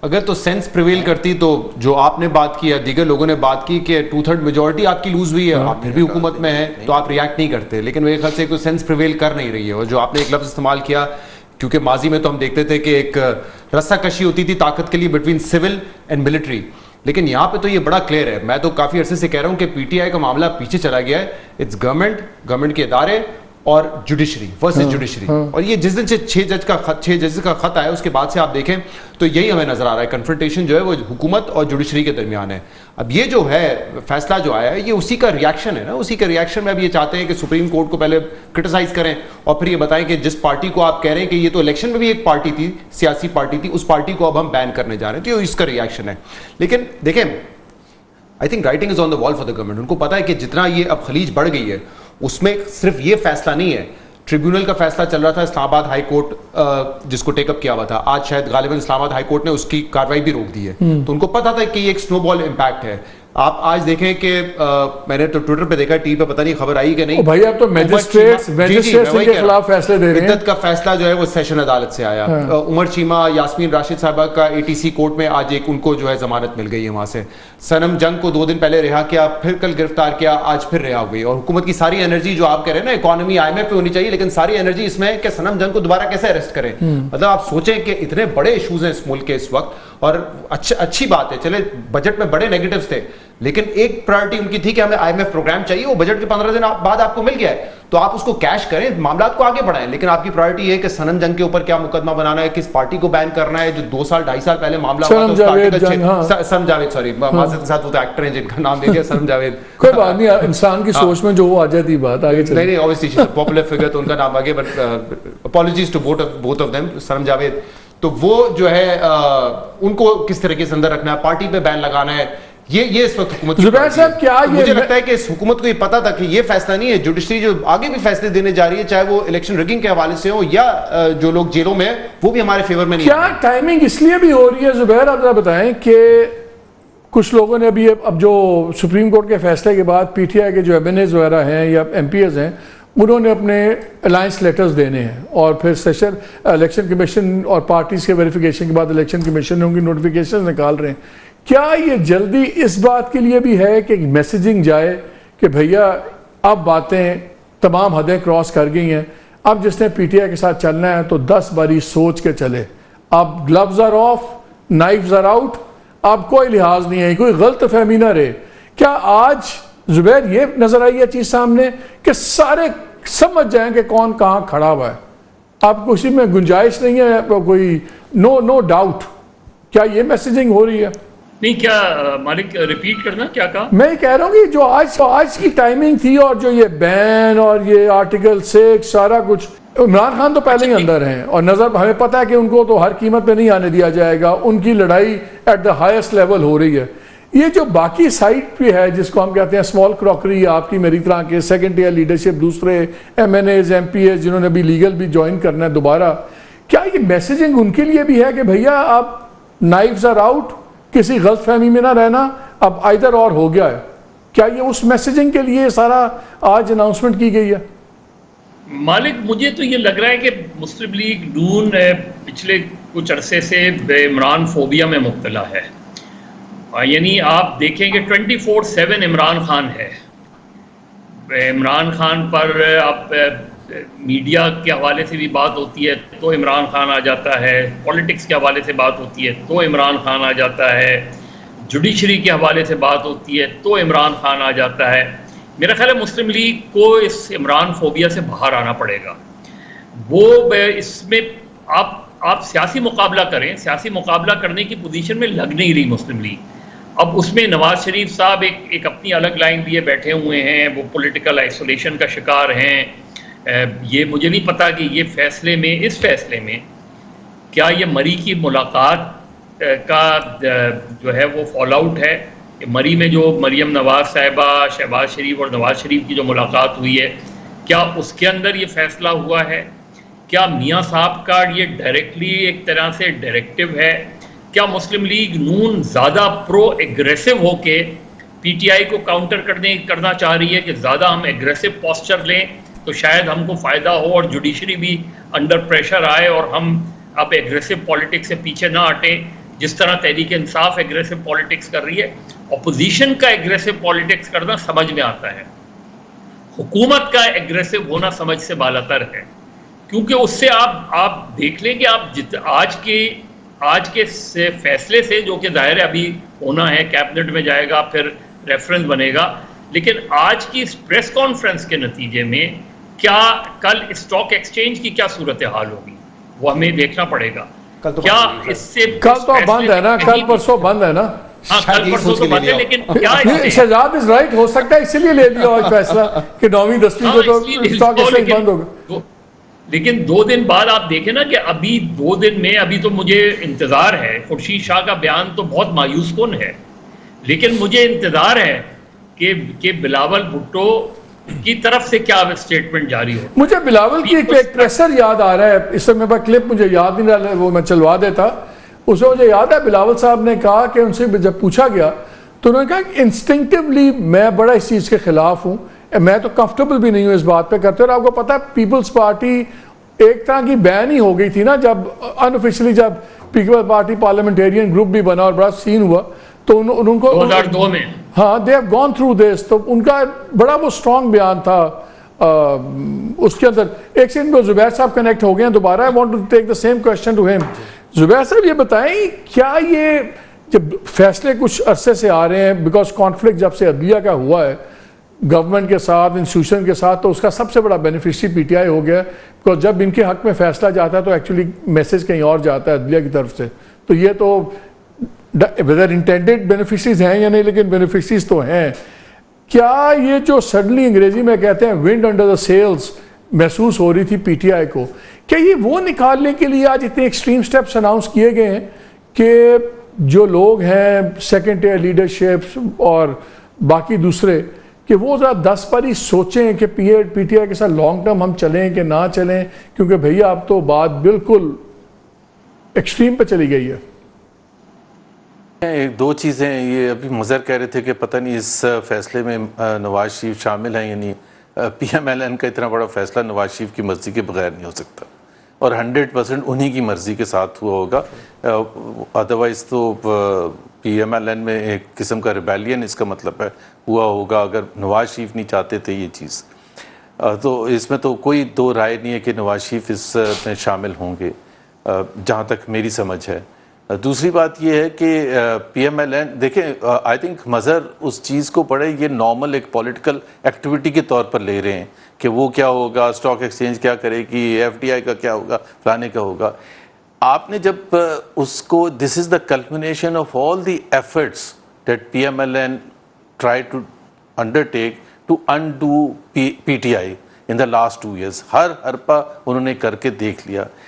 अगर तो sense prevail करती तो जो आपने बात की या दीगर लोगों ने बात की कि 2/3 मेजोरिटी आपकी लूज हुई है, आप फिर भी हुकूमत में हैं, तो आप रिएक्ट नहीं करते। लेकिन मेरे ख्याल से कोई सेंस प्रिवेल कर नहीं रही है। और जो आपने एक लफ्ज़ इस्तेमाल किया, क्योंकि माजी में तो हम देखते थे कि एक रस्साकशी होती थी ताकत के लिए बिटवीन सिविल एंड मिलिट्री, लेकिन यहाँ पे तो ये बड़ा क्लियर है। मैं तो काफ़ी अरसे से कह रहा हूँ कि पीटीआई का मामला पीछे चला गया है। इट्स गवर्नमेंट के इदारे और जुडिशरी वर्सेस जुडिशरी। और ये जिस दिन से 6 जजेस का खत आया उसके बाद से आप देखें तो यही हमें नजर आ रहा है, कन्फ्रंटेशन जो है वो हुकूमत और जुडिशरी के दरमियान है। अब ये जो है फैसला जो आया है ये उसी का रिएक्शन है ना, उसी का रिएक्शन में अब ये चाहते हैं कि सुप्रीम कोर्ट को पहले क्रिटिसाइज करें और फिर ये बताएं कि जिस पार्टी को आप कह रहे हैं कि ये तो इलेक्शन में भी एक पार्टी थी, सियासी पार्टी थी, उस पार्टी को अब हम बैन करने जा रहे हैं, तो ये इसका रिएक्शन है। लेकिन देखें, I think writing is on the wall for the government. उनको पता है कि जितना ये अब खलीज बढ़ गई है उसमें सिर्फ ये फैसला नहीं है, ट्रिब्यूनल का फैसला चल रहा था इस्लामाबाद हाई कोर्ट जिसको टेकअप किया हुआ था, आज शायद गालिबन इस्लामाबाद हाई कोर्ट ने उसकी कार्रवाई भी रोक दी है। तो उनको पता था कि ये एक स्नोबॉल इंपैक्ट है। आप आज देखें कि मैंने तो ट्विटर पे देखा, टीवी पे पता नहीं खबर आई कि नहीं, भाई अब तो मैजिस्ट्रेट्स के खिलाफ फैसले दे रहे हैं। इद्दत का फैसला जो है वो सेशन अदालत से आया। उमर चीमा, यास्मीन राशिद साहबा का एटीसी कोर्ट में आज एक उनको जो है जमानत मिल गई है वहां से। सनम जंग को 2 दिन पहले रिहा किया, फिर कल गिरफ्तार किया, आज फिर रिहा हो गई। और हुकूमत की सारी एनर्जी जो आप कह रहे हैं ना, इकोनॉमी IMF पे होनी चाहिए, लेकिन सारी एनर्जी इसमें है कि सनम जंग को दोबारा कैसे अरेस्ट करें। मतलब आप सोचें कि इतने बड़े इशूज हैं इस मुल्क के इस वक्त, और अच्छी बात है, चले बजट में बड़े नेगेटिव्स थे, लेकिन एक प्रायोरिटी उनकी थी कि हमें IMF प्रोग्राम चाहिए, वो बजट के 15 दिन बाद आपको मिल गया है, तो आप उसको कैश करें, मामला को आगे बढ़ाएं। लेकिन आपकी प्रायोरिटी है कि सनम जंग के ऊपर क्या मुकदमा बनाना है, किस पार्टी को बैन करना है, जो 2 साल 2.5 साल पहले मामला हुआ था, सनम जावेद, सॉरी माजरत के साथ वो तो एक्टर हैं जिनका नाम दे दिया, सनम जावेद। कोई बात नहीं, इंसान की सोच में जो वो आ जाती बात आगे चले। नहीं, ऑब्वियसली पॉपुलर फिगर तो उनका नाम आगे, but apologies to both of them, Sanam Javed. तो वो जो है उनको किस तरीके से अंदर रखना है, पार्टी पे बैन लगाना है, ये इस वक्त हुकूमत जुबैर साहब क्या तो मुझे लगता है कि इस हुकूमत को ये पता था कि ये फैसला नहीं है, जुडिशरी जो आगे भी फैसले देने जा रही है, चाहे वो इलेक्शन रिगिंग के हवाले से हो या जो लोग जेलों में, वो भी हमारे फेवर में नहीं। क्या टाइमिंग इसलिए भी हो रही है जुबैर, आप जरा बताएं कि कुछ लोगों ने अभी अब जो सुप्रीम कोर्ट के फैसले के बाद PTI के जो MNAs वगैरह हैं या MPs हैं, उन्होंने अपने अलायंस लेटर्स देने हैं और फिर सेशन इलेक्शन कमीशन और पार्टीज के वेरिफिकेशन के बाद इलेक्शन कमीशन ने उनकी नोटिफिकेशन निकाल रहे हैं। क्या ये जल्दी इस बात के लिए भी है कि मैसेजिंग जाए कि भैया अब बातें तमाम हदें क्रॉस कर गई हैं, अब जिसने PTI के साथ चलना है तो 10 बारी सोच के चले, अब gloves are off, knives are out, अब कोई लिहाज नहीं है, कोई गलत फहमी ना रहे। क्या आज जुबैर ये नजर आई है चीज सामने कि सारे समझ जाएं कि कौन कहां खड़ा हुआ है, अब किसी में गुंजाइश नहीं है, कोई नो डाउट। क्या ये मैसेजिंग हो रही है? नहीं, क्या मालिक रिपीट करना, क्या कहा? मैं कह रहा हूँ कि जो आज की टाइमिंग थी और जो ये बैन और ये आर्टिकल 6 सारा कुछ, इमरान खान तो पहले ही अंदर हैं और नजर हमें पता है कि उनको तो हर कीमत पे नहीं आने दिया जाएगा, उनकी लड़ाई एट द हाईएस्ट लेवल हो रही है। ये जो बाकी साइड पे है जिसको हम कहते हैं स्मॉल क्रॉकरी, आपकी मेरी तरह के सेकेंड टियर लीडरशिप, दूसरे MNAs MPs जिन्होंने भी लीगल भी ज्वाइन करना है दोबारा, क्या ये मैसेजिंग उनके लिए भी है कि भैया अब नाइफ्स आर आउट, किसी गलत फहमी में ना रहना, अब आइदर और हो गया है? क्या ये उस मैसेजिंग के लिए सारा आज अनाउंसमेंट की गई है? मालिक, मुझे तो ये लग रहा है कि मुस्लिम लीग नून पिछले कुछ अरसे से इमरान फोबिया में मुब्तला है। यानी आप देखेंगे 24/7 इमरान खान है। इमरान खान पर आप मीडिया के हवाले से भी बात होती है तो इमरान खान आ जाता है, पॉलिटिक्स के हवाले से बात होती है तो इमरान खान आ जाता है, जुडिशरी के हवाले से बात होती है तो इमरान खान आ जाता है। मेरा ख्याल है मुस्लिम लीग को इस इमरान फोबिया से बाहर आना पड़ेगा। वो इसमें आप सियासी मुकाबला करें, सियासी मुकाबला करने की पोजीशन में लग नहीं रही मुस्लिम लीग। अब उसमें नवाज शरीफ साहब एक अपनी अलग लाइन लिए बैठे हुए हैं, वो पॉलिटिकल आइसोलेशन का शिकार हैं। ये मुझे नहीं पता कि ये इस फैसले में क्या ये मरी की मुलाकात का जो है वो फॉल आउट है। मरी में जो मरियम नवाज साहिबा, शहबाज शरीफ और नवाज शरीफ की जो मुलाकात हुई है, क्या उसके अंदर ये फैसला हुआ है? क्या मियाँ साहब का ये डायरेक्टली एक तरह से डायरेक्टिव है? क्या मुस्लिम लीग नून ज़्यादा प्रो एग्रेसिव होके PTI को काउंटर करना चाह रही है कि ज़्यादा हम एग्रेसिव पोस्चर लें तो शायद हमको फ़ायदा हो और जुडिशरी भी अंडर प्रेशर आए और हम अब एग्रेसिव पॉलिटिक्स से पीछे ना हटें? जिस तरह तहरीक इंसाफ एग्रेसिव पॉलिटिक्स कर रही है, अपोजिशन का एग्रेसिव पॉलिटिक्स करना समझ में आता है, हुकूमत का एग्रेसिव होना समझ से बालातर है, क्योंकि उससे आप देख लें कि आप आज के फैसले से, जो कि जाहिर है अभी होना है, कैबिनेट में जाएगा, फिर रेफरेंस बनेगा, लेकिन आज की इस प्रेस कॉन्फ्रेंस के नतीजे में क्या कल स्टॉक एक्सचेंज की क्या सूरत हाल होगी, वो हमें देखना पड़ेगा। कल तो क्या इससे कल तो बंद है ना, कल परसों बंद है ना। हाँ, कल परसों तो बंद है, लेकिन क्या शहजाद इज राइट, हो सकता है इसीलिए ले लिया आज फैसला कि 9वीं 10वीं को तो स्टॉक एक्सचेंज बंद होगा। लेकिन 2 दिन बाद आप देखें ना कि अभी 2 दिन में, अभी तो मुझे इंतजार है, खुर्शीद शाह का बयान तो बहुत मायूस कुन है, लेकिन मुझे इंतजार है कि बिलावल भुट्टो की तरफ से क्या स्टेटमेंट जारी हो। एक बिलावल की एक प्रेसर याद आ रहा है, इस समय क्लिप मुझे याद नहीं रहा, वो मैं चलवा देता। उसमें मुझे याद है बिलावल साहब ने कहा कि उनसे जब पूछा गया तो उन्होंने कहा कि इंस्टिंक्टिवली मैं बड़ा इस चीज़ के खिलाफ हूँ, मैं तो कंफर्टेबल भी नहीं हूँ इस बात पे करते। और आपको पता है पीपल्स पार्टी एक तरह की बैन ही हो गई थी ना, जब अनऑफिशियली जब पीपल्स पार्टी पार्लियामेंटेरियन ग्रुप भी बना और बड़ा सीन हुआ, तो उनको 2002 में, हाँ, they have gone through this, तो उनका बड़ा वो स्ट्रॉन्ग बयान था। उसके अंदर एक सेकंड में जुबैर साहब कनेक्ट हो गए हैं दोबारा, I want to take the same question to him. Zubair साहब ये बताएं, क्या ये जब फैसले कुछ अरसे से आ रहे हैं, बिकॉज कॉन्फ्लिक्ट जब से अदलिया का हुआ है गवर्नमेंट के साथ, इंस्टीट्यूशन के साथ, तो उसका सबसे बड़ा बेनिफिशियरी पीटीआई हो गया, बिकॉज जब इनके हक में फैसला जाता है तो एक्चुअली मैसेज कहीं और जाता है अदलिया की तरफ से। तो ये तो वेदर इंटेंडेड बेनिफिशरीज हैं या नहीं, लेकिन बेनिफिशरीज तो हैं। क्या ये जो सडनली अंग्रेजी में कहते हैं विंड अंडर द सेल्स महसूस हो रही थी पीटीआई को, क्या ये वो निकालने के लिए आज इतने एक्सट्रीम स्टेप्स अनाउंस किए गए हैं कि जो लोग हैं सेकेंड टियर लीडरशिप और बाकी दूसरे, कि वो ज़रा 10 बार ही सोचें कि पीटीआई के साथ लॉन्ग टर्म हम चलें कि ना चलें, क्योंकि भैया अब तो बात बिल्कुल एक्सट्रीम पे चली गई है। एक दो चीज़ें, ये अभी मज़र कह रहे थे कि पता नहीं इस फैसले में नवाज शरीफ शामिल हैं, यानी पीएमएलएन का इतना बड़ा फैसला नवाज शरीफ की मर्ज़ी के बगैर नहीं हो सकता, और 100% उन्हीं की मर्ज़ी के साथ हुआ होगा। अदरवाइज़ तो पीएमएलएन में एक किस्म का रिबेलियन इसका मतलब है हुआ होगा, अगर नवाज शरीफ नहीं चाहते थे ये चीज़। तो इसमें तो कोई दो राय नहीं है कि नवाज शरीफ इसमें शामिल होंगे, जहाँ तक मेरी समझ है। दूसरी बात यह है कि पीएमएलएन, देखें, आई थिंक मज़र उस चीज़ को पढ़े, ये नॉर्मल एक पॉलिटिकल एक्टिविटी के तौर पर ले रहे हैं कि वो क्या होगा, स्टॉक एक्सचेंज क्या करेगी, एफडीआई का क्या होगा, फलाने का होगा। आपने जब उसको, this is the culmination of all the efforts that PMLN try to undertake to undo PTI in the last 2 years, हर हरपा उन्होंने करके देख लिया।